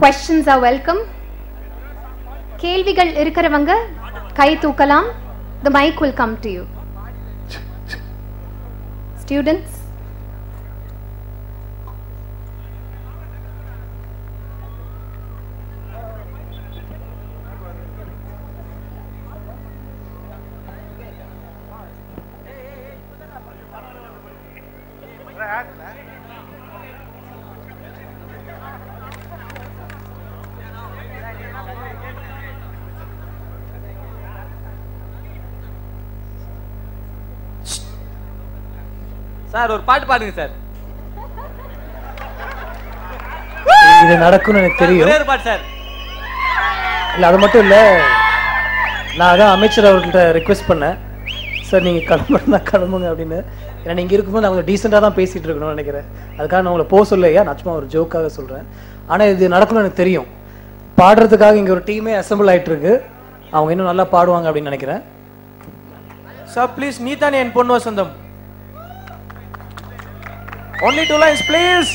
questions are welcome. கேள்விகள் இருக்கிறவங்க கை தூக்கலாம். The mic will come to you. Students, sir ஒரு பாட்டு பாடுங்க சார். இது நடக்கும்னு எனக்கு தெரியும். ஒரே ஒரு பாட்டு சார். இல்லை அது மட்டும் இல்லை, நான் அதான் அமைச்சர் அவர்கள்ட்ட ரிக்வெஸ்ட் பண்ணேன், சார் நீங்கள் கிளம்புறதா கிளம்புங்க அப்படின்னு. ஏன்னா நீங்கள் இருக்கும்போது அவங்க டீசெண்டாக தான் பேசிகிட்டு இருக்கணும்னு நினைக்கிறேன். அதுக்காக நான் உங்களை போக சொல்லையா, நான் சும்மா ஒரு ஜோக்காக சொல்கிறேன். ஆனால் இது நடக்கணும்னு எனக்கு தெரியும். பாடுறதுக்காக இங்கே ஒரு டீமே அசம்பிள் ஆகிட்டு இருக்கு. அவங்க இன்னும் நல்லா பாடுவாங்க அப்படின்னு நினைக்கிறேன். சார் ப்ளீஸ், நீ தானே என் பொண்ணு வசந்தம். Only 2 lines, please.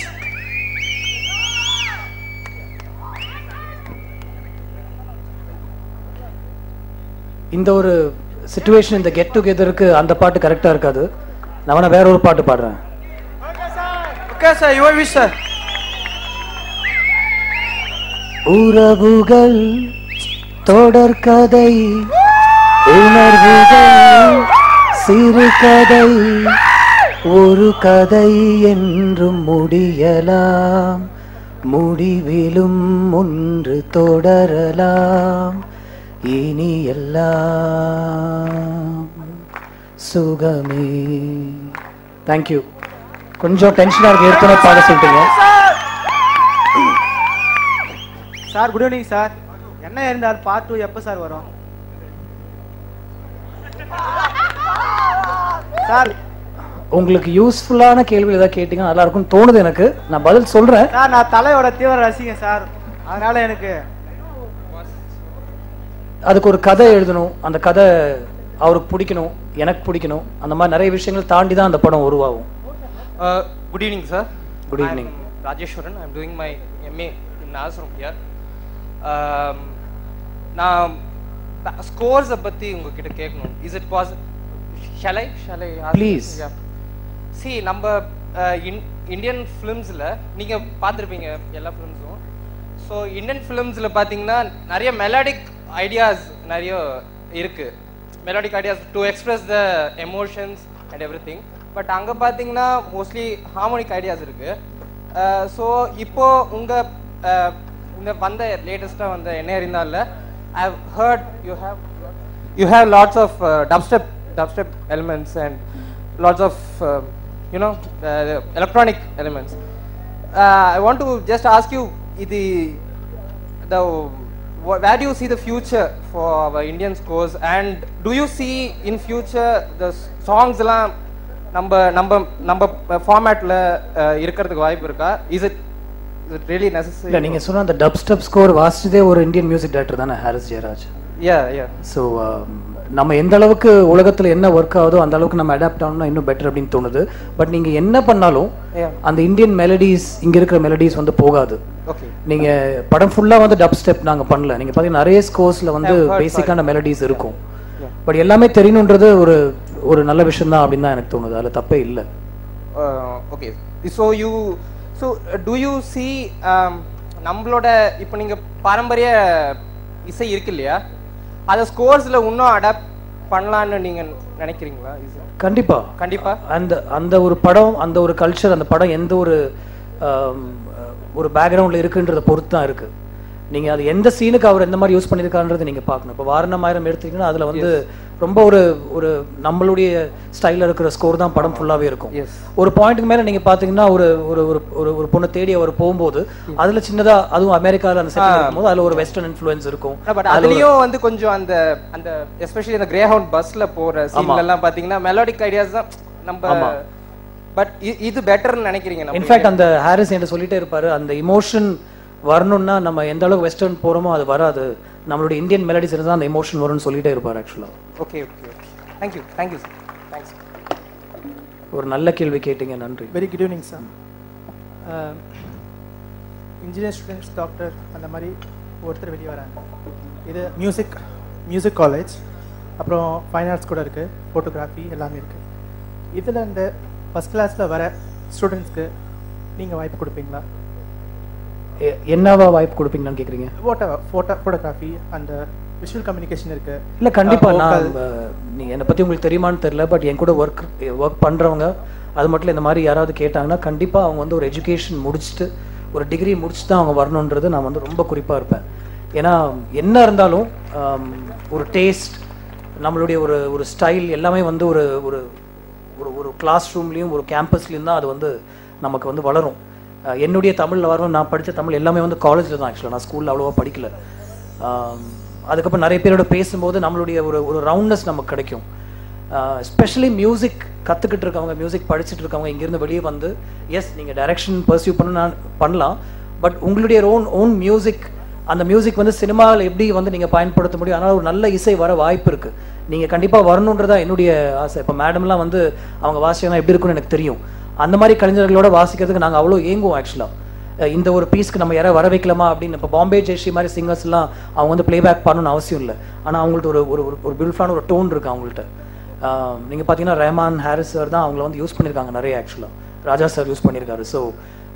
இந்த ஒரு சிச்சுவேஷன், இந்த கெட் டுகெதருக்கு அந்த பாட்டு கரெக்டாக இருக்காது. நான் வேற ஒரு பாட்டு பாடுறேன். Okay sir, your wish sir. உறவுகள் தொடர்கதை, உணர்வுகள் சிறுகதை, ஒரு கதை என்றும் முடியலாம், முடிவிலும் ஒன்று தொடரலாம், இனி எல்லாம் சுகமே. தேங்க்யூ. கொஞ்சம் டென்ஷனாக இருக்கு, ஏற்கனவே பாட சொல்லிட்டீங்க. Sir good evening sir. என்ன இருந்தால் பார்ட் 2 எப்போ சார் வரும் சார்? உங்களுக்கு யூஸ்ஃபுல்லான கேள்வி ஏதாவது கேட்டீங்கன்னா நல்லா இருக்கும்னு தோணுது எனக்கு. நான் பதில் சொல்றேன் சார். நான் தலையோட தீவிர ரசிகன் சார், அதனால எனக்கு அதுக்கு ஒரு கதை எழுதணும், அந்த கதை அவருக்கு பிடிக்கணும், எனக்கு பிடிக்கணும், அந்த மாதிரி நிறைய விஷயங்கள் தாண்டி தான் அந்த படம் உருவாகும். Good evening sir. Good evening. Rajeswaran. I am doing my MA in ashram here. நான் ஸ்கோர்ஸை பற்றி உங்ககிட்ட கேட்கணும். Is it possible? ஷலை please. C நம்ம இந்தியன் ஃபிலிம்ஸில் நீங்கள் பார்த்துருப்பீங்க எல்லா ஃபிலிம்ஸும். ஸோ இந்தியன் ஃபிலிம்ஸில் பார்த்தீங்கன்னா நிறைய மெலடிக் ஐடியாஸ் நிறைய இருக்குது. Melodic ideas to express the emotions and everything. But அங்கே பார்த்தீங்கன்னா மோஸ்ட்லி ஹார்மோனிக் ஐடியாஸ் இருக்குது. ஸோ இப்போது உங்கள் இந்த வந்த லேட்டஸ்ட்டாக வந்த என்ன இருந்தால I have heard you have lots of dubstep elements and lots of electronic elements. I want to just ask you, where do you see the future for our Indian scores, and do you see in future the songs எல்லாம் நம்ம ஃபார்மேட்ல இருக்கிறதுக்கு வாய்ப்பு இருக்கா? Is it really necessary? இல்ல, நீங்க சொன்ன அந்த டப்ஸ்டெப் score வாசிச்சதே ஒரு இந்தியன் மியூசிக் டைரக்டர் தானே, ஹாரிஸ் ஜெயராஜ். ஸோ நம்ம எந்த அளவுக்கு உலகத்தில் என்ன ஒர்க் ஆகுதோ அந்த அளவுக்கு நம்ம அடாப்ட் ஆகணும்னா இன்னும் பெட்டர் அப்படின்னு தோணுது. பட் நீங்கள் என்ன பண்ணாலும் அந்த இந்தியன் மெலடிஸ், இங்கே இருக்கிற மெலடிஸ் வந்து போகாது. நீங்கள் படம் ஃபுல்லாக வந்து டப் ஸ்டெப் நாங்கள் பண்ணல. நீங்கள் பார்த்தீங்கன்னா நிறைய ஸ்கோர்ஸில் வந்து பேசிக்கான மெலடிஸ் இருக்கும். பட் எல்லாமே தெரியணுன்றது ஒரு நல்ல விஷயம் தான் அப்படின்னு தான் எனக்கு தோணுது. அதில் தப்பே இல்லை. Okay. So to you see நம்மளோட இப்போ நீங்கள் பாரம்பரிய இசை இருக்கு இல்லையா, அதை ஸ்கோர்ஸ்ல இன்னும் அடாப்ட் பண்ணலான்னு நீங்க நினைக்கிறீங்களா? கண்டிப்பா அந்த ஒரு படம், அந்த ஒரு கல்ச்சர், அந்த படம் எந்த ஒரு பேக்ரவுண்ட்ல இருக்குன்றத பொறுத்து தான் இருக்கு. நீங்க அது எந்த சீனுக்கு அவர் எந்த மாதிரி யூஸ் பண்ணிருக்காருன்றது நீங்க பார்க்கணும். இப்போ வாரணமாயிரம் எடுத்தீங்கன்னா அதுல வந்து ரொம்ப ஒரு நம்மளுடைய ஸ்டைலில் இருக்கிற ஸ்கோர் தான் படம் ஃபுல்லாகவே இருக்கும். ஒரு பாயிண்ட்டுக்கு மேலே நீங்கள் பார்த்தீங்கன்னா ஒரு பொண்ணை தேடி அவர் போகும்போது அதில் சின்னதாக, அதுவும் அமெரிக்காவில் அந்த செட்டில் இருக்கும்போது அதில் ஒரு வெஸ்டர்ன் இன்ஃப்ளூயன்ஸ் இருக்கும். பட் அதுலேயும் வந்து கொஞ்சம் அந்த எஸ்பெஷலி அந்த கிரேஹவுண்ட் பஸ்ஸில் போகிற சீன்லாம் பார்த்தீங்கன்னா மெலோடிக் ஐடியாஸ் தான் நம்ம. பட் இது பெட்டர்னு நினைக்கிறீங்க? இன்ஃபேக்ட் அந்த ஹாரிஸ் என்று சொல்லிட்டே இருப்பாரு, அந்த இமோஷன் வரணும்னா நம்ம எந்த அளவுக்கு வெஸ்டர்ன் போகிறோமோ அது வராது, நம்மளுடைய இந்தியன் மெலடிஸ் இருந்தால் அந்த எமோஷன் வரும்னு சொல்லிட்டே இருப்பார் ஆக்சுவலாக. ஓகே. Thank you sir. தேங்க்ஸ். ஒரு நல்ல கேள்வி கேட்டீங்க, நன்றி. Very good evening sir. Engineer students, doctor அந்த மாதிரி ஒருத்தர் வெளியே வராங்க. இது மியூசிக் காலேஜ், அப்புறம் ஃபைன் ஆர்ட்ஸ் கூட இருக்குது, ஃபோட்டோகிராஃபி எல்லாமே இருக்குது. இதில் இந்த ஃபஸ்ட் கிளாஸில் வர ஸ்டூடெண்ட்ஸ்க்கு நீங்கள் வாய்ப்பு கொடுப்பீங்களா? என்னவா வாய்ப்பு கொடுப்பீங்களான்னு கேட்குறீங்க? ஃபோட்டோகிராஃபி அந்த விஷுவல் கம்யூனிகேஷன் இருக்குது. இல்லை, கண்டிப்பாக. நான் நீங்கள் என்னை பற்றி உங்களுக்கு தெரியுமான்னு தெரில, பட் என் கூட ஒர்க் பண்ணுறவங்க அது மட்டும் இல்லை, இந்த மாதிரி யாராவது கேட்டாங்கன்னா கண்டிப்பாக அவங்க வந்து ஒரு எஜுகேஷன் முடிச்சுட்டு ஒரு டிகிரி முடிச்சுட்டு தான் அவங்க வரணுன்றது நான் வந்து ரொம்ப குறிப்பாக இருப்பேன். ஏன்னா என்ன இருந்தாலும் ஒரு டேஸ்ட், நம்மளுடைய ஒரு ஸ்டைல் எல்லாமே வந்து ஒரு ஒரு ஒரு கிளாஸ் ரூம்லேயும் ஒரு கேம்பஸ்லேயும் தான் அது வந்து நமக்கு வந்து வளரும். என்னுடைய தமிழில் வரணும், நான் படித்த தமிழ் எல்லாமே வந்து காலேஜில் தான். ஆக்சுவலாக நான் ஸ்கூலில் அவ்வளோவா படிக்கல. அதுக்கப்புறம் நிறைய பேரோட பேசும்போது நம்மளுடைய ஒரு ரவுண்ட்னஸ் நமக்கு கிடைக்கும். எஸ்பெஷலி மியூசிக் கற்றுக்கிட்டு இருக்கவங்க, மியூசிக் படிச்சுட்டு இருக்கவங்க இங்கேருந்து வெளியே வந்து எஸ் நீங்கள் டைரக்ஷன் பர்சியூ பண்ணலாம், பட் உங்களுடைய ஓன் மியூசிக், அந்த மியூசிக் வந்து சினிமாவில் எப்படி வந்து நீங்கள் பயன்படுத்த முடியும். அதனால் ஒரு நல்ல இசை வர வாய்ப்பு இருக்குது. நீங்கள் கண்டிப்பாக வரணுன்றதா என்னுடைய ஆசை. இப்போ மேடம்லாம் வந்து அவங்க வாசிக்கலாம் எப்படி இருக்குன்னு எனக்கு தெரியும். அந்த மாதிரி கலைஞர்களோட வாசிக்கிறதுக்கு நாங்கள் அவ்வளோ ஏங்குவோம். ஆக்சுவலாக இந்த ஒரு பீஸ்க்கு நம்ம யாராவது வர வைக்கலாமா அப்படின்னு. இப்போ பாம்பே ஜெயஸ்ரீ மாதிரி சிங்கர்ஸ்லாம் அவங்க வந்து ப்ளேபேக் பண்ணணும்னு அவசியம் இல்லை, ஆனால் அவங்கள்ட்ட ஒரு பியூட்டிஃபுல்லான ஒரு டோன் இருக்குது அவங்கள்ட்ட. நீங்கள் பார்த்தீங்கன்னா ரஹ்மான், ஹாரிஸ் சார் தான் அவங்கள வந்து யூஸ் பண்ணியிருக்காங்க நிறைய. ஆக்சுவலாக ராஜா சார் யூஸ் பண்ணியிருக்காரு. ஸோ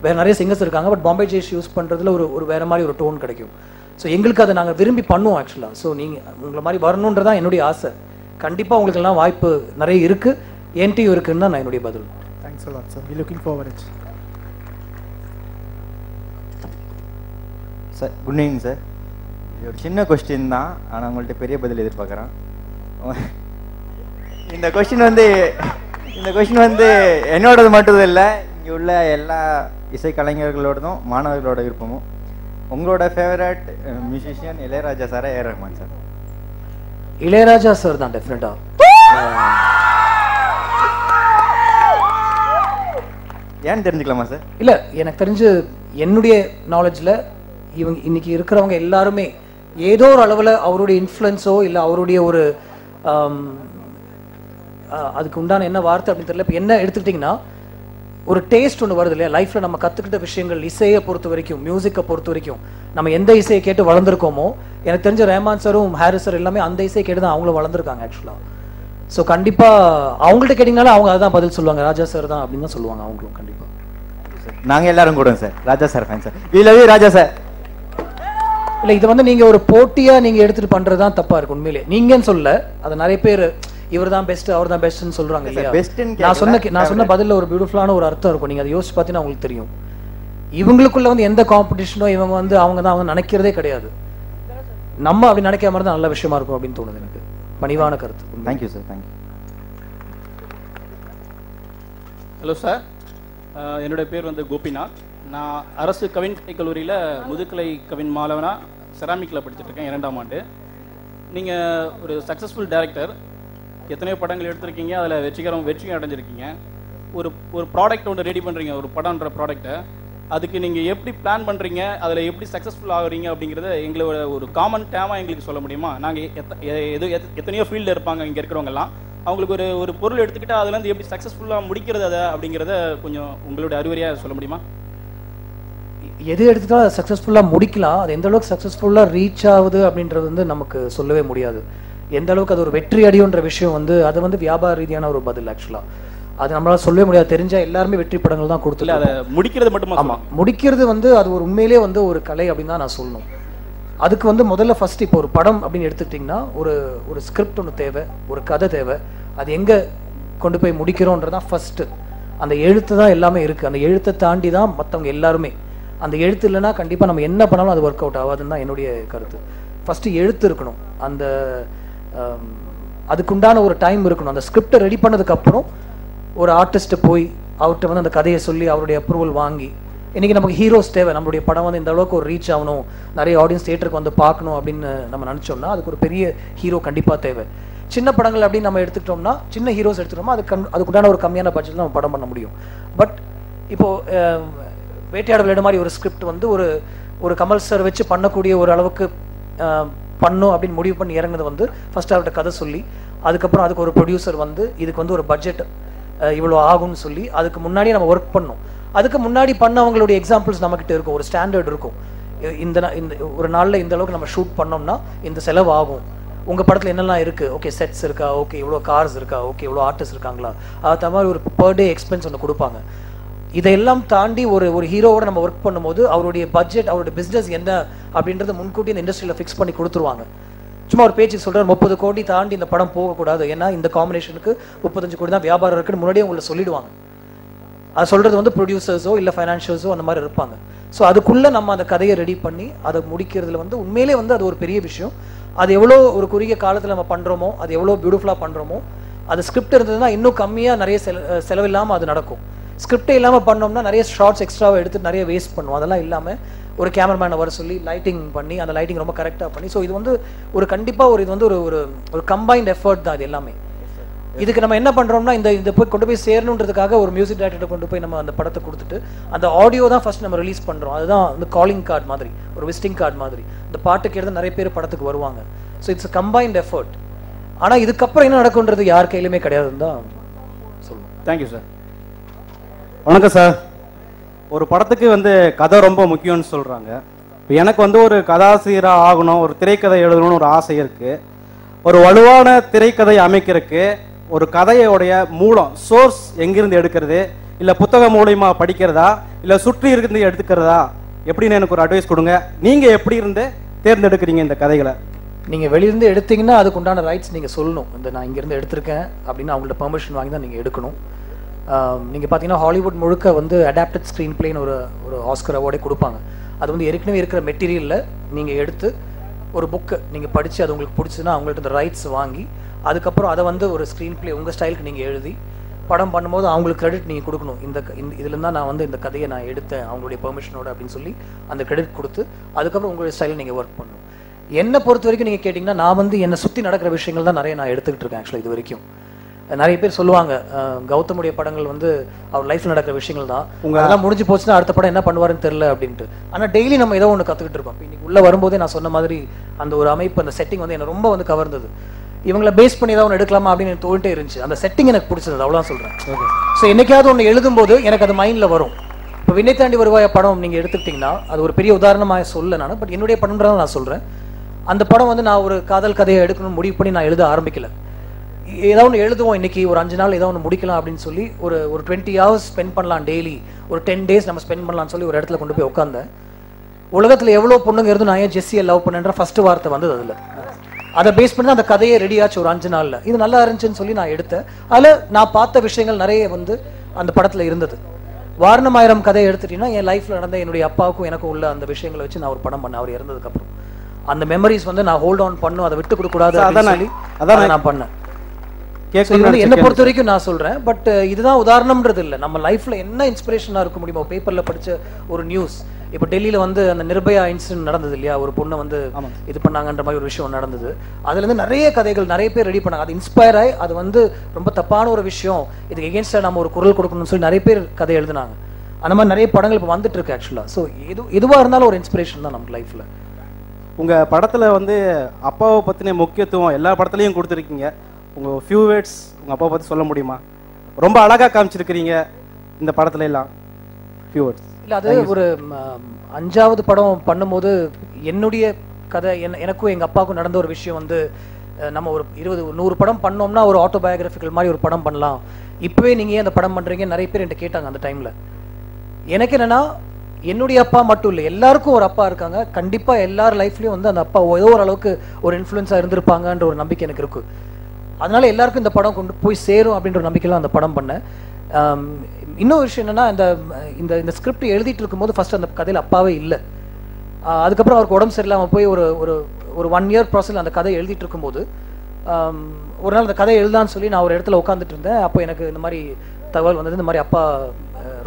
வேறு நிறைய சிங்கர்ஸ் இருக்காங்க, பட் பாம்பே ஜெயஸ்ரீ யூஸ் பண்ணுறதுல ஒரு வேறு மாதிரி ஒரு டோன் கிடைக்கும். ஸோ எங்களுக்கு அதை நாங்கள் விரும்பி பண்ணுவோம் ஆக்சுவலாக. ஸோ நீங்கள் உங்களை மாதிரி வரணுன்றதான் என்னுடைய ஆசை. கண்டிப்பாக உங்களுக்கு எல்லாம் வாய்ப்பு நிறைய இருக்குது, என்கிட்டயும் இருக்குன்னு தான் நான் என்னுடைய பதில். Thanks a lot sir, we looking forward it. Sir good evening sir. இது ஒரு சின்ன கொஸ்டின் தான், ஆனால் உங்கள்கிட்ட பெரிய பதில் எதிர்பார்க்குறேன். இந்த கொஸ்டின் வந்து என்னோடது மட்டும் இல்லை, இங்கே உள்ள எல்லா இசை கலைஞர்களோடதும் மாணவர்களோட விருப்பமும். உங்களோட ஃபேவரட் மியூசிஷியன் இளையராஜா சாரா ஏ ரஹ்மான் சார்? இளையராஜா சார் தான் டெஃபினட்டாக. ஏன்னு தெரிஞ்சுக்கலாமா சார்? இல்லை, எனக்கு தெரிஞ்சு என்னுடைய நாலேஜில் இவங்க இன்னைக்கு இருக்கிறவங்க எல்லாருமே ஏதோ ஒரு அளவில் அவருடைய இன்ஃப்ளூயன்ஸோ இல்லை அவருடைய ஒரு அதுக்கு உண்டான என்ன வார்த்தை அப்படின்னு தெரியல. இப்போ என்ன எடுத்துக்கிட்டிங்கன்னா ஒரு டேஸ்ட் ஒன்று வருது இல்லையா லைஃப்பில். நம்ம கற்றுக்கிட்ட விஷயங்கள் இசையை பொறுத்த வரைக்கும், மியூசிக்கை பொறுத்த வரைக்கும் நம்ம எந்த இசையை கேட்டு வளர்ந்துருக்கோமோ, எனக்கு தெரிஞ்ச ரஹ்மான் சாரும் ஹாரிஸ் சார் எல்லாமே அந்த இசையை கேட்டு தான் அவங்களும் வளர்ந்துருக்காங்க ஆக்சுவலாக. ஸோ கண்டிப்பாக அவங்கள்ட்ட கேட்டிங்கனாலும் அவங்க அதான் பதில் சொல்லுவாங்க, ராஜா சார் தான் அப்படின்னு தான் சொல்லுவாங்க அவங்களும். கண்டிப்பாக நாங்கள் எல்லாரும் கூட sir Raja sir fan sir. We love you Raja sir. இல்லை, இது வந்து நீங்கள் ஒரு போட்டியாக நீங்கள் எடுத்துகிட்டு பண்ணுறது தான் தப்பாக இருக்கும் உண்மையிலே. நீங்கன்னு சொல்ல, அதை நிறைய பேர் இவர் தான் பெஸ்ட் அவர் தான் பெஸ்ட்னு சொல்கிறாங்க இல்லையா. நான் சொன்ன பதிலில் ஒரு பியூட்டிஃபுல்லான ஒரு அர்த்தம் இருக்கும். நீங்கள் அதை யோசிச்சு பார்த்தீங்கன்னா உங்களுக்கு தெரியும். இவங்களுக்குள்ள வந்து எந்த காம்படிஷனோ இவங்க வந்து அவங்க தான் அவங்க நினைக்கிறதே கிடையாது. நம்ம அப்படி நினைக்கிற மாதிரி தான் நல்ல விஷயமா இருக்கும் அப்படின்னு தோணுது எனக்கு. பணிவான கருத்து. Thank you sir. Thank you. Hello sir, என்னுடைய பேர் வந்து கோபிநாத். நான் அரசு கவின் கல்லூரியில் முதுகலை கவின் மாணவனாக செராமிக்கில் படிச்சுட்ருக்கேன், 2ஆம் ஆண்டு. நீங்கள் ஒரு சக்ஸஸ்ஃபுல் டைரக்டர், எத்தனையோ படங்கள் எடுத்திருக்கீங்க, அதில் வெற்றியும் அடைஞ்சிருக்கீங்க. ஒரு ப்ராடக்ட் ஒன்று ரெடி பண்ணுறீங்க, ஒரு படம்ன்ற ப்ராடக்டை. அதுக்கு நீங்கள் எப்படி பிளான் பண்ணுறீங்க, அதில் எப்படி சக்ஸஸ்ஃபுல் ஆகுறீங்க அப்படிங்கிறத எங்களோட ஒரு காமன் டேமாக எங்களுக்கு சொல்ல முடியுமா? நாங்கள் எத்தனையோ ஃபீல்டில் இருப்பாங்க இங்கே இருக்கிறவங்கலாம். அவங்களுக்கு ஒரு பொருள் எடுத்துக்கிட்டால் அதுலேருந்து எப்படி சக்ஸஸ்ஃபுல்லாக முடிக்கிறது அதை அப்படிங்கிறத கொஞ்சம் உங்களுடைய அறிவுரையாக சொல்ல முடியுமா? எது எடுத்துட்டால் சக்ஸஸ்ஃபுல்லாக முடிக்கலாம், அது எந்த அளவுக்கு சக்ஸஸ்ஃபுல்லாக ரீச் ஆகுது அப்படின்றது வந்து நமக்கு சொல்லவே முடியாது. எந்த அளவுக்கு அது ஒரு வெற்றி அடையுன்ற விஷயம் வந்து அது வந்து வியாபார ரீதியான ஒரு பதில். ஆக்சுவலாக அது நம்மளால சொல்லவே முடியாது. தெரிஞ்சா எல்லாருமே வெற்றி படங்கள் தான் கொடுத்துல. அதை முடிக்கிறது மட்டுமா? ஆமாம், முடிக்கிறது வந்து அது ஒரு உண்மையிலே வந்து ஒரு கலை அப்படின்னு தான் நான் சொல்லணும். அதுக்கு வந்து முதல்ல ஃபர்ஸ்ட் இப்போ ஒரு படம் அப்படின்னு எடுத்துக்கிட்டிங்கன்னா ஒரு ஸ்கிரிப்ட் ஒன்று தேவை, ஒரு கதை தேவை. அது எங்கே கொண்டு போய் முடிக்கிறோன்றதான் ஃபர்ஸ்ட்டு. அந்த எழுத்து தான் எல்லாமே இருக்குது. அந்த எழுத்தை தாண்டி தான் மற்றவங்க எல்லாருமே. அந்த எழுத்து இல்லைன்னா கண்டிப்பாக நம்ம என்ன பண்ணாலும் அது ஒர்க் அவுட் ஆகாதுன்னு தான் என்னுடைய கருத்து. ஃபஸ்ட்டு எழுத்து இருக்கணும், அந்த அதுக்குண்டான ஒரு டைம் இருக்கணும். அந்த ஸ்கிரிப்டை ரெடி பண்ணதுக்கப்புறம் ஒரு ஆர்டிஸ்ட்டை போய் அவர்கிட்ட வந்து அந்த கதையை சொல்லி அவருடைய அப்ரூவல் வாங்கி, இன்றைக்கி நமக்கு ஹீரோஸ் தேவை. நம்மளுடைய படம் வந்து இந்த அளவுக்கு ஒரு ரீச் ஆகணும், நிறைய ஆடியன்ஸ் தியேட்டருக்கு வந்து பார்க்கணும் அப்படின்னு நம்ம நினச்சோம்னா அதுக்கு ஒரு பெரிய ஹீரோ கண்டிப்பாக தேவை. சின்ன படங்கள் அப்படின்னு நம்ம எடுத்துக்கிட்டோம்னா, சின்ன ஹீரோஸ் எடுத்துக்கிட்டோம்னா அதுக்குண்டான ஒரு கம்மியான பட்ஜெட்டில் நம்ம படம் பண்ண முடியும். பட் இப்போது வேட்டையாட விளையாட மாதிரி ஒரு ஸ்கிரிப்ட் வந்து ஒரு கமல் சார் வச்சு பண்ணக்கூடிய ஒரு அளவுக்கு பண்ணும் அப்படின்னு முடிவு பண்ணி இறங்குறது வந்து ஃபர்ஸ்ட் அவர்கிட்ட கதை சொல்லி, அதுக்கப்புறம் அதுக்கு ஒரு ப்ரொடியூசர் வந்து இதுக்கு வந்து ஒரு பட்ஜெட் இவ்வளோ ஆகும்னு சொல்லி அதுக்கு முன்னாடியே நம்ம ஒர்க் பண்ணோம். அதுக்கு முன்னாடி பண்ணவங்களுடைய எக்ஸாம்பிள்ஸ் நம்மகிட்ட இருக்கும், ஒரு ஸ்டாண்டர்ட் இருக்கும். இந்த ஒரு நாளில் இந்த அளவுக்கு நம்ம ஷூட் பண்ணோம்னா இந்த செலவு ஆகும், உங்கள் படத்தில் என்னெல்லாம் இருக்குது, ஓகே செட்ஸ் இருக்கா, ஓகே இவ்வளோ கார்ஸ் இருக்கா, ஓகே இவ்வளோ ஆர்டிஸ்ட் இருக்காங்களா, அது மாதிரி ஒரு பர் டே எக்ஸ்பென்ஸ் ஒன்று கொடுப்பாங்க. இதையெல்லாம் தாண்டி ஒரு ஹீரோவோட நம்ம ஒர்க் பண்ணும்போது அவருடைய பட்ஜெட், அவருடைய பிஸ்னஸ் என்ன அப்படின்றத முன்கூட்டி இந்த இண்டஸ்ட்ரியில் ஃபிக்ஸ் பண்ணி கொடுத்துருவாங்க. சும்மா ஒரு பேச்சுக்கு சொல்கிறார் 30 கோடி தாண்டி இந்த படம் போகக்கூடாது, ஏன்னா இந்த காம்பினேஷனுக்கு 35 கோடி தான் வியாபாரம் இருக்குன்னு முன்னாடியே உங்களை சொல்லிடுவாங்க. அது சொல்கிறது வந்து ப்ரொடியூசர்ஸோ இல்லை ஃபைனான்ஷியல்ஸோ அந்த மாதிரி இருப்பாங்க. ஸோ அதுக்குள்ளே நம்ம அந்த கதையை ரெடி பண்ணி அதை முடிக்கிறதுல வந்து உண்மையிலே வந்து அது ஒரு பெரிய விஷயம். அது எவ்வளோ ஒரு குறுகிய காலத்தில் நம்ம பண்ணுறோமோ, அது எவ்வளோ பியூட்டிஃபுல்லாக பண்ணுறோமோ, அது ஸ்கிரிப்ட் இருந்ததுன்னா இன்னும் கம்மியாக நிறைய செலவில்லாமல் அது நடக்கும். ஸ்கிரிப்டே இல்லாமல் பண்ணோம்னா நிறைய ஷார்ட்ஸ் எக்ஸ்ட்ராவை எடுத்து நிறைய வேஸ்ட் பண்ணுவோம். அதெல்லாம் இல்லாமல் ஒரு கேமராமேனை வர சொல்லி லைட்டிங் பண்ணி அந்த லைட்டிங் ரொம்ப கரெக்டாக பண்ணி, ஸோ இது வந்து ஒரு கண்டிப்பாக இது வந்து ஒரு கம்பைன்ட் எஃபர்ட் தான் இது எல்லாமே. இதுக்கு நம்ம என்ன பண்ணுறோம்னா இந்த போய் கொண்டு போய் சேரணுன்றதுக்காக ஒரு மியூசிக் டைரக்டர் கொண்டு போய் நம்ம அந்த படத்தை கொடுத்துட்டு அந்த ஆடியோ தான் ஃபர்ஸ்ட் நம்ம ரிலீஸ் பண்ணுறோம். அதுதான் வந்து காலிங் கார்டு மாதிரி, ஒரு விசிட்டிங் கார்டு மாதிரி. இந்த பாட்டுக்கு எடுத்து நிறைய பேர் படத்துக்கு வருவாங்க. So it's a combined effort. ஆனால் இதுக்கப்புறம் என்ன நடக்கும்ன்றது யார் கையிலுமே கிடையாதுன்னு தான் சொல்லுவோம். Thank you sir. வணக்கம் சார். ஒரு படத்துக்கு வந்து கதை ரொம்ப முக்கியம்னு சொல்கிறாங்க. இப்போ எனக்கு வந்து ஒரு கதாசிரியராக ஆகணும், ஒரு திரைக்கதை எழுதணும்னு ஒரு ஆசை இருக்குது. ஒரு வலுவான திரைக்கதை அமைக்கிறதுக்கு ஒரு கதையோடைய மூலம், சோர்ஸ் எங்கிருந்து எடுக்கிறது, இல்லை புத்தகம் மூலயமா படிக்கிறதா, இல்லை சுற்றி இருந்து எடுத்துக்கிறதா, எப்படின்னு எனக்கு ஒரு அட்வைஸ் கொடுங்க. நீங்கள் எப்படி இருந்து தேர்ந்தெடுக்கிறீங்க இந்த கதைகளை? நீங்கள் வெளியிருந்து எடுத்தீங்கன்னா அதுக்கு உண்டான ரைட்ஸ் நீங்கள் சொல்லணும். நான் இங்கேருந்து எடுத்திருக்கேன் அப்படின்னு அவங்கள்ட்ட பெர்மிஷன் வாங்கி தான் நீங்கள் எடுக்கணும். நீங்கள் பார்த்தீங்கன்னா ஹாலிவுட் முழுக்க வந்து அடாப்டட் ஸ்க்ரீன் பிளேன்னு ஒரு ஆஸ்கர் அவார்டே கொடுப்பாங்க. அது வந்து ஏற்கனவே இருக்கிற மெட்டீரியலில் நீங்கள் எடுத்து ஒரு புக்கு நீங்கள் படித்து அது உங்களுக்கு பிடிச்சதுன்னா அவங்கள்ட்ட இந்த ரைட்ஸ் வாங்கி அதுக்கப்புறம் அதை வந்து ஒரு ஸ்க்ரீன் பிளே உங்கள் ஸ்டைலுக்கு நீங்கள் எழுதி படம் பண்ணும்போது அவங்களுக்கு கிரெடிட் நீங்கள் கொடுக்கணும். இதில் தான் நான் வந்து இந்த கதையை நான் எடுத்தேன் அவங்களுடைய பெர்மிஷனோட அப்படின்னு சொல்லி அந்த கிரெடிட் கொடுத்து அதுக்கப்புறம் உங்களுடைய ஸ்டைலில் நீங்கள் ஒர்க் பண்ணணும். என்னை பொறுத்த வரைக்கும் நீங்கள் கேட்டிங்கன்னா நான் வந்து என்னை சுற்றி நடக்கிற விஷயங்கள் தான் நிறைய நான் எடுத்துக்கிட்டு இருக்கேன். ஆக்சுவலாக இது வரைக்கும் நிறைய பேர் சொல்லுவாங்க கௌதமுடைய படங்கள் வந்து அவர் லைஃப்ல நடக்கிற விஷயங்கள் தான், அதெல்லாம் முடிஞ்சு போச்சுன்னா அடுத்த படம் என்ன பண்ணுவாருன்னு தெரியல அப்படின்ட்டு. ஆனால் டெய்லி நம்ம ஏதோ ஒன்று கற்றுக்கிட்டு இருக்கோம். இன்னைக்கு உள்ள வரும்போதே நான் சொன்ன மாதிரி அந்த ஒரு அமைப்பு, அந்த செட்டிங் வந்து என்னை ரொம்ப வந்து கவர்ந்தது. இவங்களை பேஸ் பண்ணி ஏதாவது ஒன்று எடுக்கலாமா அப்படின்னு எனக்கு தோணிட்டே இருந்துச்சு. அந்த செட்டிங் எனக்கு பிடிச்சது, அவ்வளோதான் சொல்கிறேன். ஸோ என்னைக்காவது ஒன்று எழுதும்போது எனக்கு அது மைண்டில் வரும். இப்போ விண்ணை தாண்டி வருவாய படம் நீங்கள் எடுத்துக்கிட்டிங்கன்னா அது ஒரு பெரிய உதாரணமாக சொல்ல நான், பட் என்னுடைய படம்ன்றதை நான் சொல்கிறேன். அந்த படம் வந்து நான் ஒரு காதல் கதையை எடுக்கணும்னு முடிவு பண்ணி நான் எழுத ஆரம்பிக்கல. ஏதாவது ஒன்று எழுதுவோம், இன்னைக்கு ஒரு 5 நாள் ஏதாவது ஒன்று முடிக்கலாம் அப்படின்னு சொல்லி ஒரு 20 hours ஸ்பெண்ட் பண்ணலாம் டெய்லி, ஒரு 10 days நம்ம ஸ்பெண்ட் பண்ணலாம்னு சொல்லி ஒரு இடத்துல கொண்டு போய் உட்காந்தேன். உலகத்தில் எவ்வளோ பொண்ணுங்க இருந்து நான் ஏன் ஜெஸ்ஸியை லவ் பண்ணுன்ற ஃபர்ஸ்ட் வார்த்தை வந்தது அதில். அதை பேஸ் பண்ணி அந்த கதையை ரெடி ஆச்சு ஒரு 5 நாளில். இது நல்லா இருந்துச்சுன்னு சொல்லி நான் எடுத்தேன். அதில் நான் பார்த்த விஷயங்கள் நிறைய வந்து அந்த படத்தில் இருந்தது. வாரணமாயிரம் கதையை எடுத்துட்டீங்கன்னா என் லைஃப்பில் நடந்த என்னுடைய அப்பாவுக்கும் எனக்கும் உள்ள அந்த விஷயங்களை வச்சு நான் ஒரு படம் பண்ணேன். அவர் இறந்ததுக்கப்புறம் அந்த மெமரிஸ் வந்து நான் ஹோல்ட் ஆன் பண்ணும், அதை விட்டு கொடுக்கூடாது அதான் நான் பண்ணேன். என்னை பொறுத்த வரைக்கும் நான் சொல்றேன். பட் இதுதான் உதாரணம்ன்றது இல்லை, நம்ம லைஃப்ல என்ன இன்ஸ்பிரேஷனா இருக்க முடியுமோ. பேப்பர்ல படிச்ச ஒரு நியூஸ், இப்போ டெல்லியில வந்து அந்த நிர்பயா இன்சிடென்ட் நடந்தது இல்லையா, ஒரு பொண்ணை வந்து இது பண்ணாங்கன்ற மாதிரி ஒரு விஷயம் நடந்தது. அதுல இருந்து நிறைய கதைகள் நிறைய பேர் ரெடி பண்ணாங்க. அது இன்ஸ்பயர் ஆகி அது வந்து ரொம்ப தப்பான ஒரு விஷயம், இதுக்கு எகென்ஸ்டா நம்ம ஒரு குரல் கொடுக்கணும்னு சொல்லி நிறைய பேர் கதை எழுதினாங்க. அந்த மாதிரி நிறைய படங்கள் இப்போ வந்துட்டு இருக்கு ஆக்சுவலா. ஸோ எதுவாக இருந்தாலும் ஒரு இன்ஸ்பிரேஷன் தான் நமக்கு லைஃப்ல. உங்க படத்துல வந்து அப்பாவை பத்தின முக்கியத்துவம் எல்லா படத்துலையும் கொடுத்துருக்கீங்க. உங்க ஃபியூ வேர்ட்ஸ் உங்க அப்பா பத்தி சொல்ல முடியுமா? ரொம்ப அழகா காமிச்சிருக்கிறீங்க இந்த படத்துல எல்லாம். Few words. இல்லை, அது ஒரு 5வது படம் பண்ணும்போது என்னுடைய கதை எனக்கும் எங்கள் அப்பாவுக்கும் நடந்த ஒரு விஷயம் வந்து நம்ம ஒரு 100 படம் பண்ணோம்னா ஒரு ஆட்டோபயோகிராஃபிக்கல் மாதிரி ஒரு படம் பண்ணலாம், இப்போவே நீங்கள் ஏன் அந்த படம் பண்ணுறீங்க நிறைய பேர் என்கிட்ட கேட்டாங்க அந்த டைமில். எனக்கு என்னென்னா என்னுடைய அப்பா மட்டும் இல்லை, எல்லாருக்கும் ஒரு அப்பா இருக்காங்க. கண்டிப்பாக எல்லார் லைஃப்லையும் வந்து அந்த அப்பா ஏதோ ஒரு அளவுக்கு ஒரு இன்ஃப்ளூயன்ஸாக இருந்திருப்பாங்கன்ற ஒரு நம்பிக்கை எனக்கு இருக்குது. அதனால எல்லாருக்கும் இந்த படம் கொண்டு போய் சேரும் அப்படின்ற ஒரு நம்பிக்கையில் அந்த படம் பண்ணேன். இன்னொரு விஷயம் என்னன்னா, இந்த ஸ்கிரிப்ட் எழுதிட்டு இருக்கும்போது ஃபர்ஸ்ட் அந்த கதையில் அப்பாவே இல்லை. அதுக்கப்புறம் அவருக்கு உடம்பு சரியில்லாமல் போய் ஒரு 1 year ப்ராசஸில் அந்த கதை எழுதிட்டு இருக்கும்போது ஒரு நாள் அந்த கதை எழுதான்னு சொல்லி நான் ஒரு இடத்துல உட்காந்துட்டு இருந்தேன். அப்போ எனக்கு இந்த மாதிரி தகவல் வந்தது, இந்த மாதிரி அப்பா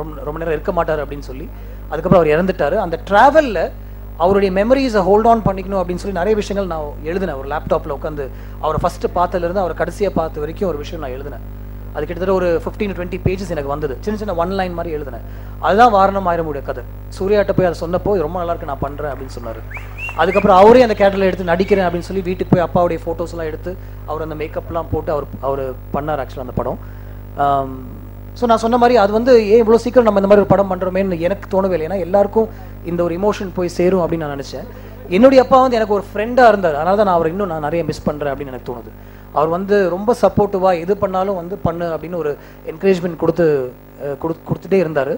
ரொம்ப நேரம் இருக்க மாட்டார் அப்படின்னு சொல்லி. அதுக்கப்புறம் அவர் இறந்துட்டாரு. அந்த டிராவலில் அவருடைய மெமரிஸை ஹோல்ட் ஆன் பண்ணிக்கணும் அப்படின்னு சொல்லி நிறைய விஷயங்கள் நான் எழுதினேன். ஒரு லேப்டாப்பில் உட்காந்து அவரை ஃபஸ்ட்டு பார்த்ததுலேருந்து அவரை கடைசியாக பார்த்த வரைக்கும் ஒரு விஷயம் நான் எழுதினேன். அது கிட்டத்தட்ட ஒரு 15 to 20 pages எனக்கு வந்தது. சின்ன சின்ன 1 line மாதிரி எழுதினேன். அதுதான் வாரணமாயிரமுடைய கதை. சூர்யாட்ட போய் அதை சொன்னப்போ ரொம்ப நல்லா இருக்கு நான் பண்ணுறேன் அப்படின்னு சொன்னார். அதுக்கப்புறம் அவரே அந்த கேட்டரில் எடுத்து நடிக்கிறேன் அப்படின்னு சொல்லி வீட்டுக்கு போய் அப்பாவுடைய ஃபோட்டோஸ்லாம் எடுத்து அவர் அந்த மேக்கப்லாம் போட்டு அவர் பண்ணார் ஆக்சுவலாக அந்த படம். ஸோ நான் சொன்ன மாதிரி அது வந்து ஏன் இவ்வளோ சீக்கிரம் நம்ம இந்த மாதிரி ஒரு படம் பண்ணுறோமேன்னு எனக்கு தோணவே இல்லை. ஏன்னா எல்லாருக்கும் இந்த ஒரு இமோஷன் போய் சேரும் அப்படின்னு நான் நினச்சேன். என்னுடைய அப்பா வந்து எனக்கு ஒரு ஃப்ரெண்டாக இருந்தார், அதனால தான் நான் அவரை இன்னும் நான் நிறைய மிஸ் பண்ணுறேன் அப்படின்னு எனக்கு தோணுது. அவர் வந்து ரொம்ப சப்போர்ட்டிவாக எது பண்ணாலும் வந்து பண்ணு அப்படின்னு ஒரு என்கரேஜ்மெண்ட் கொடுத்துட்டே இருந்தார்.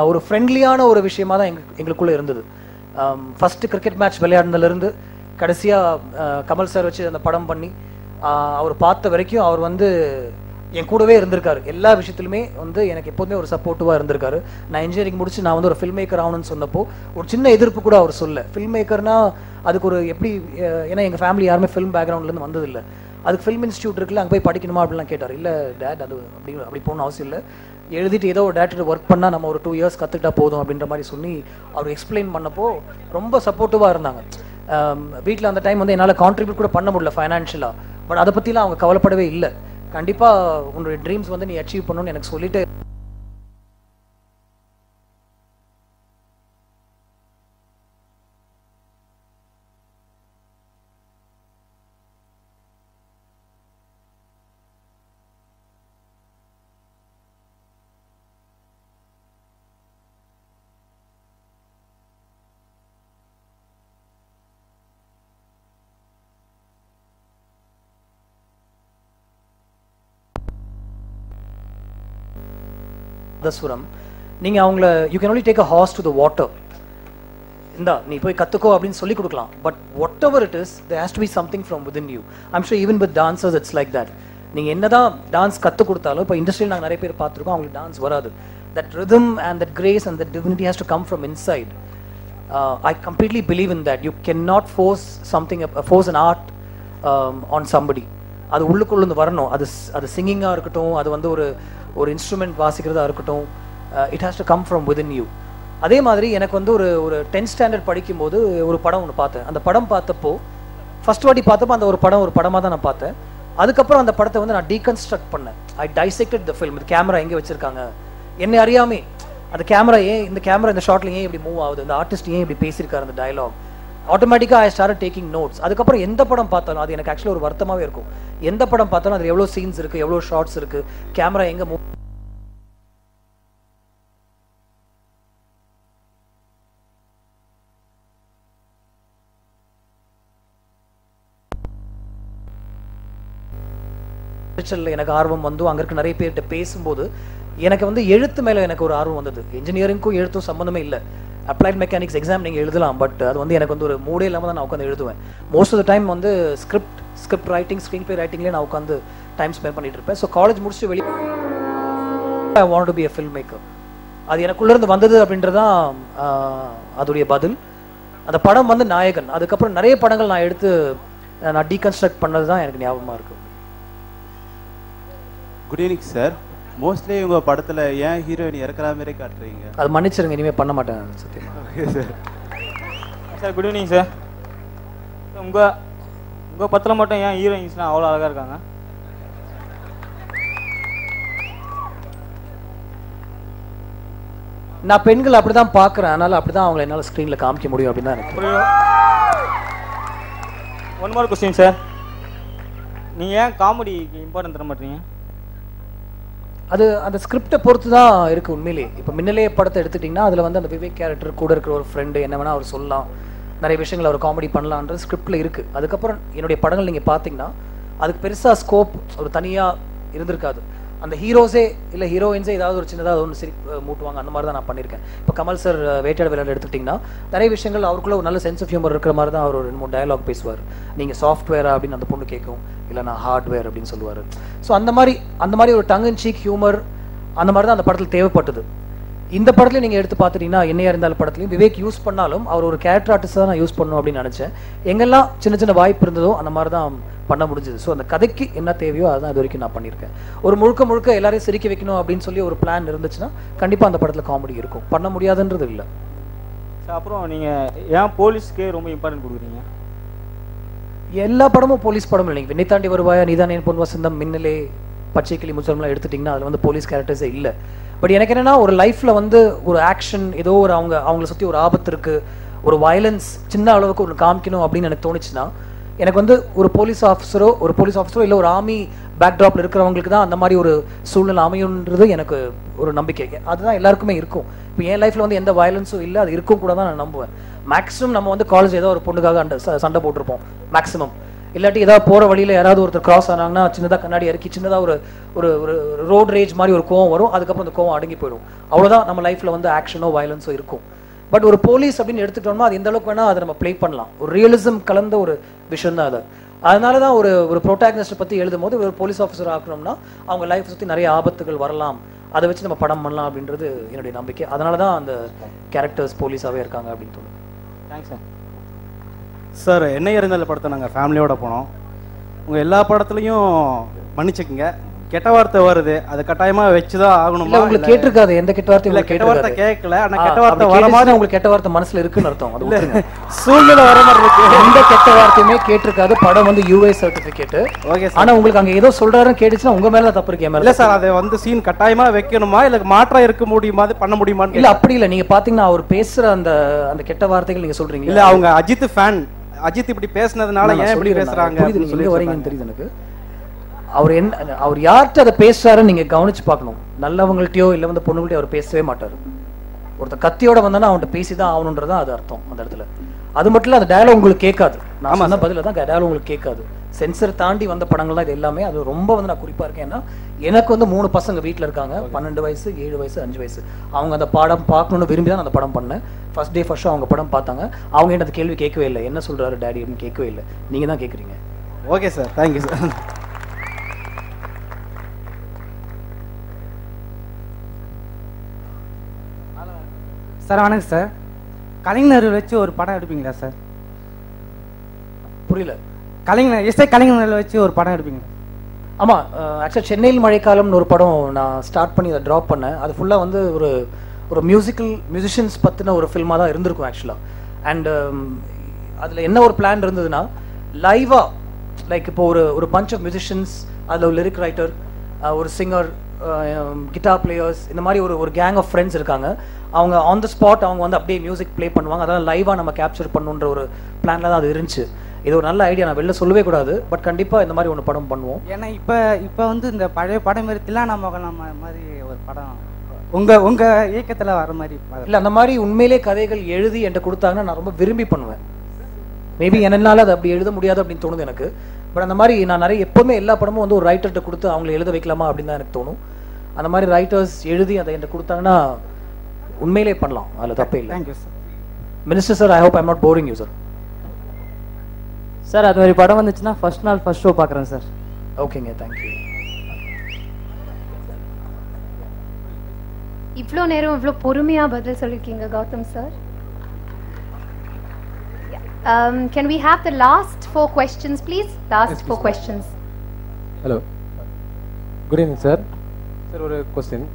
ஒரு ஃப்ரெண்ட்லியான ஒரு விஷயமா தான் எங்களுக்குள்ளே இருந்தது. ஃபஸ்ட்டு கிரிக்கெட் மேட்ச் விளையாடுனதுலேருந்து கடைசியாக கமல் சார் வச்சு அந்த படம் பண்ணி அவர் பார்த்த வரைக்கும் அவர் வந்து என் கூடவே இருந்திருக்காரு. எல்லா விஷயத்துலையுமே வந்து எனக்கு எப்போதுமே ஒரு சப்போர்ட்டிவாக இருந்திருக்காரு. நான் இன்ஜினியரிங் முடிச்சு நான் வந்து ஒரு ஃபில்ம் மேக்கர் ஆகணும்னு சொன்னப்போ ஒரு சின்ன எதிர்ப்பு கூட அவர் சொல்ல. ஃபில்ம் மேக்கர்னா அதுக்கு ஒரு எப்படி, ஏன்னா எங்கள் ஃபேமிலி யாருமே ஃபில்ம் பேக்ரவுண்ட்லேருந்து வந்ததில்லை. அதுக்கு ஃபில்ம் இன்ஸ்டியூட் இருக்குல்ல, அங்கே போய் படிக்கணுமா அப்படிலாம் கேட்டார். இல்லை டேட், அது அப்படி போகணும் அவசியம் இல்லை, எழுதிட்டு ஏதோ ஒரு டேரக்டர் ஒர்க் பண்ணால் நம்ம ஒரு 2 years கற்றுக்கிட்டா போதும் அப்படின்ற மாதிரி சொல்லி அவர் எக்ஸ்பிளைன் பண்ணப்போ ரொம்ப சப்போர்ட்டிவாக இருந்தாங்க. வீட்டில் அந்த டைம் வந்து என்னால் கான்ட்ரிபியூட் கூட பண்ண முடியல ஃபைனான்ஷியலாக, பட் அதை பற்றிலாம் அவங்க கவலைப்படவே இல்லை. கண்டிப்பாக உன்னுடைய ட்ரீம்ஸ் வந்து நீ அச்சீவ் பண்ணணும்னு எனக்கு சொல்லிட்டு தசுரம் நீங்கள் அவங்கள you can only take a horse to the water, இந்தா நீ போய் கற்றுக்கோ அப்படின்னு சொல்லி கொடுக்கலாம். But whatever it is, there has to be something from within you. I'm sure even with dancers it's like that. நீங்கள் என்னதான் டான்ஸ் கற்றுக் கொடுத்தாலும், இப்போ இண்டஸ்ட்ரியில் நாங்கள் நிறைய பேர் பார்த்துருக்கோம், அவங்களுக்கு டான்ஸ் வராது. That rhythm and that grace and that divinity has to come from inside. I completely believe in that. You cannot force something, force an art on somebody. அது உள்ளுக்குள்ளேருந்து வரணும். அது சிங்கிங்காக இருக்கட்டும், அது வந்து ஒரு இன்ஸ்ட்ருமெண்ட் வாசிக்கிறதா இருக்கட்டும், it has to come from within you. அதே மாதிரி எனக்கு வந்து ஒரு 10th standard படிக்கும்போது ஒரு படம் ஒன்று பார்த்தேன். அந்த படம் பார்த்தப்போ ஃபர்ஸ்ட் வாட்டி பார்த்தப்போ அந்த ஒரு படமாக தான் நான் பார்த்தேன். அதுக்கப்புறம் அந்த படத்தை வந்து நான் டீகன்ஸ்ட்ரக்ட் பண்ணேன். ஐ டைசெக்டட் த ஃபில்ம். இந்த கேமரா எங்கே வச்சிருக்காங்க, என்னை அறியாமே அந்த கேமரா ஏன் இந்த ஷார்ட்ல ஏன் இப்படி மூவ் ஆகுது, இந்த ஆர்டிஸ்ட் ஏன் இப்படி பேசியிருக்காரு, அந்த டயலாக் ஆட்டோமேட்டிக்காக ஐ ஸ்டார்ட் டேக்கிங் நோட்ஸ். அதுக்கப்புறம் எந்த படம் பார்த்தாலும் அது எனக்கு ஆக்சுவலி ஒரு வருத்தமாகவே இருக்கும். எந்த படம் பார்த்தாலும் அது எவ்வளோ சீன்ஸ் இருக்குது, எவ்வளோ ஷார்ட்ஸ் இருக்குது, கேமரா எங்கே மூவ் எனக்கு ஆர்வம் வந்து அங்கே இருக்க நிறைய பேர்கிட்ட பேசும்போது எனக்கு வந்து எழுத்து மேலே எனக்கு ஒரு ஆர்வம் வந்தது. இன்ஜினியரிங்க்கும் எழுத்தும் சம்மந்தமே இல்லை. அப்ளைட் மெக்கானிக்ஸ் எக்ஸாம் நீங்கள் எழுதலாம், பட் அது வந்து எனக்கு வந்து ஒரு மூடே இல்லாமல் தான் நான் உட்காந்து எழுதுவேன். மோஸ்ட் ஆஃப் த டைம் வந்து ஸ்கிரிப்ட் ரைட்டிங், ஸ்க்ரீன் பிளே ரைட்டிங்லேயே நான் உட்காந்து டைம் ஸ்பெண்ட் பண்ணிட்டு இருப்பேன். ஸோ காலேஜ் முடிச்சுட்டு வெளியே I want to be a film maker. அது எனக்குள்ளேருந்து வந்தது அப்படின்றதான் அதோடைய பதில். அந்த படம் வந்து நாயகன். அதுக்கப்புறம் நிறைய படங்கள் நான் எடுத்து நான் டீகன்ஸ்ட்ரக்ட் பண்ணது தான் எனக்கு ஞாபகமாக இருக்குது. Good evening sir. மோஸ்ட்லி உங்கள் படத்தில் ஏன் ஹீரோயின் இறக்குற மாதிரி காட்டுறீங்க? அது மன்னிச்சிருங்க, இனிமேல் பண்ண மாட்டேன் சத்தியமா. Sir good evening sir. உங்கள் படத்தில் மட்டும் ஏன் ஹீரோயின்ஸ்லாம் அவ்வளோ அழகாக இருக்காங்க? நான் பெண்கள் அப்படி தான் பார்க்குறேன், அதனால் அப்படி தான் அவங்களை என்னால் ஸ்க்ரீனில் காமிக்க முடியும் அப்படின்னு தான் எனக்கு. One more question sir. நீங்கள் ஏன் காமெடிக்கு இம்பார்ட்டன்ட் தர மாட்டீங்க? அது அந்த ஸ்கிரிப்டை பொறுத்து தான் இருக்குது உண்மையிலே. இப்போ மின்னலே படத்தை எடுத்துட்டிங்கன்னா அதில் வந்து அந்த விவேக் கேரக்டர் கூட இருக்கிற ஒரு ஃப்ரெண்டு என்ன வேணால் அவர் சொல்லலாம், நிறைய விஷயங்கள் அவர் காமெடி பண்ணலான்றது ஸ்கிரிப்டில் இருக்குது. அதுக்கப்புறம் என்னுடைய படங்கள் நீங்கள் பார்த்தீங்கன்னா அதுக்கு பெருசாக ஸ்கோப் ஒரு தனியாக இருந்திருக்காது. அந்த ஹீரோஸே இல்லை ஹீரோயின்ஸே ஏதாவது ஒரு சின்னதாக ஒன்று மூட்டுவாங்க, அந்த மாதிரி தான் நான் பண்ணியிருக்கேன். இப்போ கமல் சார் வேட்டையாட விளையாட எடுத்துக்கிட்டிங்கன்னா நிறைய விஷயங்கள் அவருக்குள்ள ஒரு நல்ல சென்ஸ் ஆஃப் ஹியூமர் இருக்கிற மாதிரி தான் அவர் ஒரு 2-3 டயலாக் பேசுவார். நீங்கள் சாஃப்ட்வேரா அப்படின்னு அந்த பொண்ணு கேட்கும், இல்லை நான் ஹார்ட்வேர் அப்படின்னு சொல்லுவார். ஸோ அந்த மாதிரி ஒரு டங் அண்ட் சீக் ஹியூமர் அந்த மாதிரி தான் அந்த படத்தில் தேவைப்பட்டது. இந்த படத்துலையும் நீங்கள் எடுத்து பார்த்துட்டீங்கன்னா என்னையா இருந்தாலும் படத்துலையும் விவேக் யூஸ் பண்ணாலும் அவர் ஒரு கேரக்டர் ஆர்டிஸ்டாக நான் யூஸ் பண்ணணும் அப்படின்னு நினச்சேன். எங்கெல்லாம் சின்ன சின்ன வாய்ப்பு இருந்ததோ அந்த மாதிரி தான் பண்ண முடிஞ்சது. ஸோ அந்த கதைக்கு என்ன தேவையோ அதுதான் இது வரைக்கும் நான் பண்ணியிருக்கேன். ஒரு முழுக்க எல்லாரையும் சிரிக்க வைக்கணும் அப்படின்னு சொல்லி ஒரு பிளான் இருந்துச்சுன்னா கண்டிப்பாக அந்த படத்தில் காமெடி இருக்கும். பண்ண முடியாதுன்றது இல்லை. சார் அப்புறம் நீங்கள் ஏன் போலீஸ்க்கே ரொம்ப இம்பார்ட்டன்ட் கொடுக்குறீங்க? எல்லா படமும் போலீஸ் படம் இல்லைங்க. விண்ணை தாண்டி வருவாயா, நீதான் என் பொன் வசந்தம், மின்னலே, பச்சை கிளி முச்சம்லாம் எடுத்துட்டிங்கன்னா அதில் வந்து போலீஸ் கேரக்டர்ஸே இல்லை. பட் எனக்கு என்னென்னா ஒரு லைஃப்பில் வந்து ஒரு ஆக்ஷன் ஏதோ அவங்கள சுற்றி ஒரு ஆபத்து இருக்குது, ஒரு வயலன்ஸ் சின்ன அளவுக்கு ஒரு காமிக்கணும் அப்படின்னு எனக்கு தோணுச்சுன்னா எனக்கு வந்து ஒரு போலீஸ் ஆஃபீஸரோ இல்லை ஒரு ஆர்மி பேக்ட்ராப்ல இருக்கிறவங்களுக்கு தான் அந்த மாதிரி ஒரு சூழ்நிலை அமையுன்றது எனக்கு ஒரு நம்பிக்கை. அதுதான் எல்லாருக்குமே இருக்கும். இப்போ என் லைஃப்ல வந்து எந்த வயலன்ஸும் இல்லை, அது இருக்கும் கூட தான் நான் நம்புவேன். மேக்ஸிமம் நம்ம வந்து காலேஜ் ஏதோ ஒரு பொண்ணுக்காக சண்டை போட்டிருப்போம் மேக்ஸிமம். இல்லாட்டி ஏதாவது போகிற வழியில் யாராவது ஒருத்தர் கிராஸ் ஆனாங்கன்னா சின்னதாக கண்ணாடி இறக்கி சின்னதாக ஒரு ஒரு ஒரு ரோட் ரேஜ் மாதிரி ஒரு கோவம் வரும். அதுக்கப்புறம் அந்த கோவம் அடங்கி போயிடும். அவ்வளோதான் நம்ம லைஃப்பில் வந்து ஆக்ஷனோ வயலன்ஸோ இருக்கும். பட் ஒரு போலீஸ் அப்படின்னு எடுத்துக்கிட்டோம்னா அது எந்த அளவுக்கு வேணால் அதை நம்ம ப்ளே பண்ணலாம். ஒரு ரியலிசம் கலந்த ஒரு விஷயம் தான் அது. அதனால தான் ஒரு ப்ரோட்டாகனிஸ்ட்டை பற்றி எழுதும் போது ஒரு போலீஸ் ஆஃபீஸர் ஆக்கணும்னா அவங்க லைஃப் சுற்றி நிறைய ஆபத்துகள் வரலாம், அதை வச்சு நம்ம படம் பண்ணலாம் அப்படின்றது என்னுடைய நம்பிக்கை. அதனால தான் அந்த கேரக்டர்ஸ் போலீஸாகவே இருக்காங்க அப்படின்னு தோணுது. Thanks sir. சார் என்னை அறிந்தால் படத்தை நாங்கள் ஃபேமிலியோட போனோம். உங்கள் எல்லா படத்துலையும் மன்னிச்சுக்குங்க, கெட்ட வார்த்தை வருது, அது கட்டாயமா வச்சுதான் ஆகணுமா? உங்களுக்கு கேட்டிருக்காது, எந்த கெட்ட வார்த்தை இல்ல, கெட்ட வார்த்தை கேட்கல. ஆனா கெட்ட வார்த்தை வர மாதிரி உங்களுக்கு கெட்ட வார்த்தை மனசுல இருக்குன்னு அர்த்தம். அது இல்ல, சூழ்நிலை வர மாதிரி இருக்கு. எந்த கெட்ட வார்த்தையுமே கேட்டிருக்காது. படம் வந்து யூஏ சர்டிபிகேட். Okay sir. ஆனா உங்களுக்கு அங்க ஏதோ சொல்றாருன்னு கேட்டுச்சுன்னா உங்க மேல தப்பு இருக்கு. இல்ல சார், அது வந்து சீன் கட்டாயமா வைக்கணுமா இல்ல மாற்றா இருக்க முடியுமா, பண்ண முடியுமான்னு? இல்ல அப்படி இல்ல. நீங்க பாத்தீங்கன்னா அவர் பேசுற அந்த அந்த கெட்ட வார்த்தைகள் நீங்க சொல்றீங்க. இல்ல, அவங்க அஜித் ஃபேன், அஜித் இப்படி பேசுனதுனால ஏன் இப்படி பேசுறாங்க சொல்லி வரீங்கன்னு தெரியுது எனக்கு. அவர் யார்கிட்ட அதை பேசுறாருன்னு நீங்க கவனிச்சு பார்க்கணும். நல்லவங்கள்ட்டயோ இல்ல வந்து பொண்ணுகள்ட்டயோ அவர் பேசவே மாட்டாரு. ஒருத்தர் கத்தியோட வந்தானா அவன்கிட்ட பேசிதான் ஆகணுன்றதான் அது அர்த்தம் அந்த இடத்துல. அது மட்டும் இல்ல, அந்த டயலாக் உங்களுக்கு கேட்காது. நான் சொன்ன பதில தான் டயலாக் உங்களுக்கு கேட்காது. சென்சர் தாண்டி வந்த படங்கள் தான் இது எல்லாமே. அது ரொம்ப வந்து நான் குறிப்பா இருக்கேன். ஏன்னா எனக்கு வந்து 3 பசங்க வீட்டில் இருக்காங்க. 12 வயசு, 7 வயசு, 5 வயசு. அவங்க அந்த படம் பார்க்கணும்னு விரும்பி தான் அந்த படம் பண்ணேன். ஃபர்ஸ்ட் டே ஃபர்ஸ்ட் ஷோ அவங்க படம் பார்த்தாங்க. அவங்க என்ன அந்த கேள்வி கேட்கவே இல்லை, என்ன சொல்றாரு டேடி அப்படின்னு கேட்கவே இல்லை. நீங்க தான் கேட்குறீங்க. Okay sir, thank you sir. Sir வணக்கம் சார். கலைஞர் வச்சு ஒரு படம் எடுப்பீங்களா சார்? புரியல. கலைஞர் வச்சு ஒரு படம் எடுப்பீங்களா? ஆமாம், ஆக்சுவலாக சென்னையில் மழைக்காலம்னு ஒரு படம் நான் ஸ்டார்ட் பண்ணி அதை ட்ராப் பண்ணேன். அது ஃபுல்லாக வந்து ஒரு மியூசிஷியன்ஸ் பற்றின ஒரு ஃபில்மாக தான் இருந்திருக்கும் ஆக்சுவலாக. அண்ட் அதில் என்ன ஒரு பிளான் இருந்ததுன்னா, லைவாக லைக் இப்போ ஒரு பஞ்ச் ஆஃப் மியூசிஷியன்ஸ், அதில் ஒரு லிரிக் ரைட்டர், ஒரு சிங்கர், கிட்டார் பிளேயர்ஸ், இந்த மாதிரி ஒரு கேங் ஆஃப் ஃப்ரெண்ட்ஸ் இருக்காங்க. அவங்க ஆன் த ஸ்பாட் அவங்க வந்து அப்படியே மியூசிக் ப்ளே பண்ணுவாங்க. அதெல்லாம் லைவாக நம்ம கேப்சர் பண்ணுன்ற ஒரு பிளானில் தான் அது இருந்துச்சு. இது ஒரு நல்ல ஐடியா, நான் வெளில சொல்லவே கூடாது. பட் கண்டிப்பாக இந்த மாதிரி ஒன்று படம் பண்ணுவோம். ஏன்னா இப்போ வந்து இந்த பழைய படம் மாரிலாம் நம்ம மாதிரி ஒரு படம் உங்க இயக்கத்தில் வர மாதிரி இல்லை. அந்த மாதிரி உண்மையிலே கதைகள் எழுதி என்கிட்ட கொடுத்தாங்கன்னா நான் ரொம்ப விரும்பி பண்ணுவேன். மேபி என்னால் அது அப்படி எழுத முடியாது அப்படின்னு தோணுது எனக்கு. பட் அந்த மாதிரி நான் நிறைய எப்போவுமே எல்லா படமும் வந்து ஒரு ரைட்டர்கிட்ட கொடுத்து அவங்களை எழுத வைக்கலாமா அப்படின்னு தான் எனக்கு தோணும். அந்த மாதிரி ரைட்டர்ஸ் எழுதி அதை என்கிட்ட கொடுத்தாங்கன்னா உண்மையிலே பண்ணலாம், அதில் தப்பே இல்லை. Thank you sir. Minister sir, I hope I'm not boring you sir. Sir, அது மாதிரி படம் வந்துச்சுன்னா ஃபர்ஸ்ட் நாள் ஃபர்ஸ்ட் ஷோ பார்க்குறேன் சார். ஓகேங்க, தேங்க்யூ. இவ்வளோ நேரம் இவ்வளோ பொறுமையாக பதில் சொல்லியிருக்கீங்க Gautham sir. Can we have the last 4 questions please? Last 4 questions. Hello. Good evening sir. Sir, ஒரு கொஸ்டின்.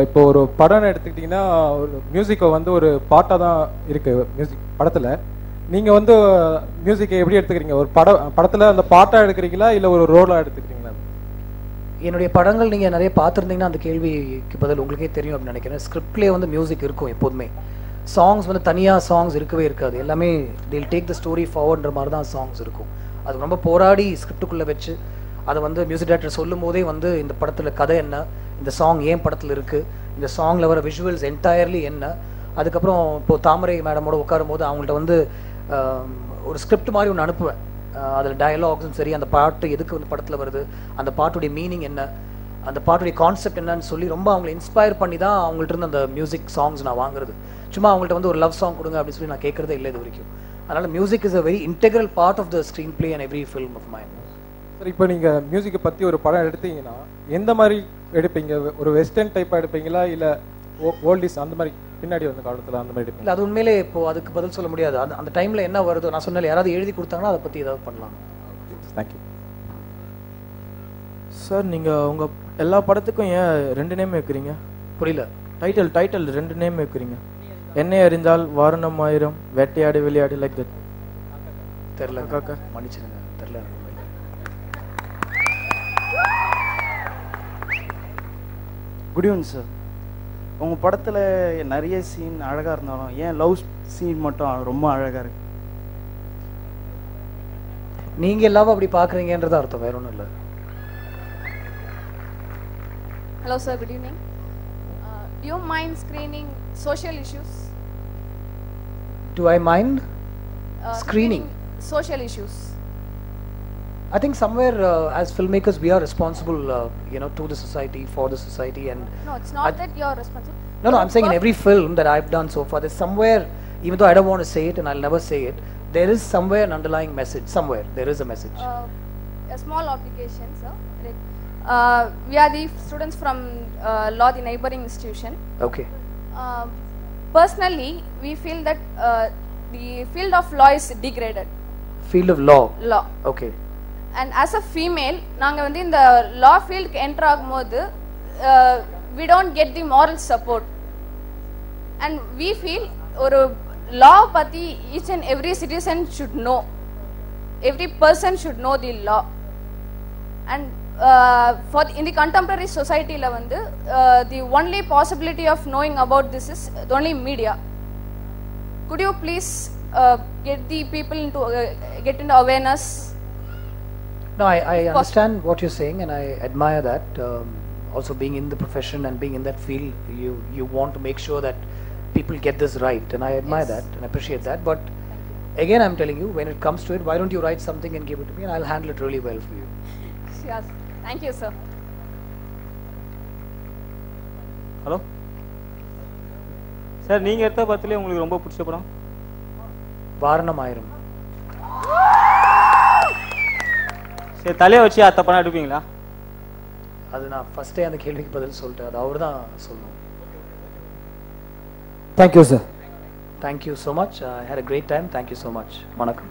இப்போ ஒரு படம் எடுத்துக்கிட்டிங்கன்னா ஒரு மியூசிக்கை வந்து ஒரு பாட்டாக தான் இருக்குது மியூசிக் படத்தில். நீங்கள் வந்து மியூசிக்கை எப்படி எடுத்துக்கிறீங்க? ஒரு படத்தில் அந்த பாட்டாக எடுக்கிறீங்களா இல்லை ஒரு ரோலாக எடுத்துக்கிறீங்களா? என்னுடைய படங்கள் நீங்கள் நிறைய பார்த்துருந்தீங்கன்னா அந்த கேள்விக்கு பதில் உங்களுக்கே தெரியும் அப்படின்னு நினைக்கிறேன். ஸ்கிரிப்ட்லேயே வந்து மியூசிக் இருக்கும் எப்போதுமே. சாங்ஸ் வந்து தனியாக சாங்ஸ் இருக்கவே இருக்காது. எல்லாமே they'll take the story forwardன்ற மாதிரி தான் சாங்ஸ் இருக்கும். அது ரொம்ப போராடி ஸ்கிரிப்டுக்குள்ளே வச்சு அதை வந்து மியூசிக் டைரக்டர் சொல்லும் போதே வந்து இந்த படத்தில் கதை என்ன, இந்த சாங் ஏன் படத்தில் இருக்குது, இந்த சாங்கில் வர விஷுவல்ஸ் என்டையர்லி என்ன. அதுக்கப்புறம் இப்போது தாமரை மேடமோட உட்காரும் போது அவங்கள்ட்ட வந்து ஒரு ஸ்கிரிப்ட் மாதிரி ஒன்று அனுப்புவேன். அதில் டயலாக்ஸும் சரி, அந்த பாட்டு எதுக்கு வந்து படத்தில் வருது, அந்த பாட்டுடைய மீனிங் என்ன, அந்த பாட்டுடைய கான்செப்ட் என்னன்னு சொல்லி ரொம்ப அவங்களை இன்ஸ்பயர் பண்ணி தான் அவங்கள்ட்ட இருந்து அந்த மியூசிக் சாங்ஸ் நான் வாங்குறது. சும்மா அவங்கள்ட்ட வந்து ஒரு லவ் சாங் கொடுங்க அப்படின்னு சொல்லி நான் கேட்குறதே இல்லை இது வரைக்கும். அதனால் music is a very integral part of the screenplay and every film of mind. Sir, இப்போ நீங்கள் மியூசிக்கை பற்றி ஒரு படம் எடுத்தீங்கன்னா எந்த மாதிரி எடுப்பீங்க? ஒரு வெஸ்டர்ன் டைப்பாக எடுப்பீங்களா இல்லை ஓல்டிஸ் அந்த மாதிரி பின்னாடி வந்த காலத்தில் அந்த மாதிரி எடுப்பீங்க? இல்லை, அது உண்மையிலே இப்போது அதுக்கு பதில் சொல்ல முடியாது. அந்த டைமில் என்ன வருதோ, நான் சொன்னால யாராவது எழுதி கொடுத்தாங்கன்னா அதை பற்றி ஏதாவது பண்ணலாம். Thank you sir. நீங்கள் உங்கள் எல்லா படத்துக்கும் ஏன் 2 நேம் வைக்கிறீங்க? புரியல. டைட்டில் 2 நேம் வைக்கிறீங்க. என்னை அறிந்தால், வாரணம் ஆயிரம், வேட்டையாடு விளையாடு, லைக் தட். தெரில காக்கா, மன்னிச்சிடுங்க, தெரில. Good evening sir. உங்கள் படத்தில் நிறைய சீன் அழகாக இருந்தாலும் ஏன் லவ் சீன் மட்டும் ரொம்ப அழகாக இருக்கு? நீங்க எல்லாரும் அப்படி பாக்குறீங்கன்றது அர்த்தம், வேற ஒன்றும் இல்லை. Hello sir, good evening. Do you mind screening social issues? Do I mind screening social issues? I think somewhere as filmmakers we are responsible, to the society, for the society, and No, it's not that you're responsible. No, I'm saying in every film that I've done so far, there's somewhere, even though I don't want to say it and I'll never say it, there is somewhere an underlying message. Somewhere there is a message. A small obligation, sir. We are the students from law, the neighboring institution. Okay. Personally, we feel that the field of law is degraded. Field of law. Law. Okay. And as a female, நாங்க வந்து இந்த law field க்கு enter ஆகும்போது we don't get the moral support. And we feel ஒரு law பத்தி each and every citizen should know. Every person should know the law. And in the contemporary society la வந்து the only possibility of knowing about this is only media. Could you please get the people get into awareness? No, I understand what you're saying and I admire that. Also being in the profession and being in that field, you want to make sure that people get this right, and I admire that and appreciate that. But again, I'm telling you, when it comes to it, why don't you write something and give it to me and I'll handle it really well for you. Yes, thank you sir. Hello sir, நீங்கள் எடுத்த படத்துலேயே உங்களுக்கு ரொம்ப பிடிச்ச படம்? வாரணமாயிரம். சரி, தலையை வச்சு அத்த படம் எடுப்பீங்களா? அது நான் ஃபர்ஸ்டே அந்த கேள்விக்கு பதில் சொல்லிட்டேன், அது அவர் தான் சொல்லணும். Thank you sir. Thank you so much. I had a great time. Thank you so much. வணக்கம்.